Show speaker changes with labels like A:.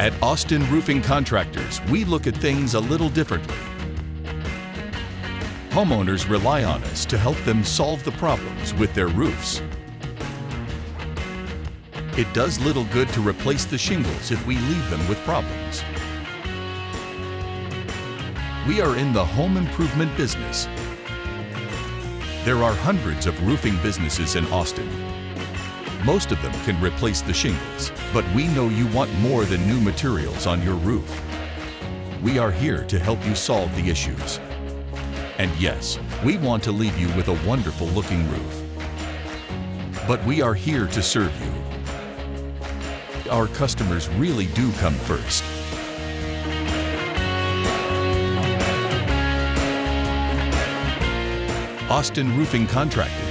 A: At Austin Roofing Contractors, we look at things a little differently. Homeowners rely on us to help them solve the problems with their roofs. It does little good to replace the shingles if we leave them with problems. We are in the home improvement business. There are hundreds of roofing businesses in Austin. Most of them can replace the shingles, but we know you want more than new materials on your roof. We are here to help you solve the issues. And yes, we want to leave you with a wonderful looking roof. But we are here to serve you. Our customers really do come first. Austin Roofing Contractors.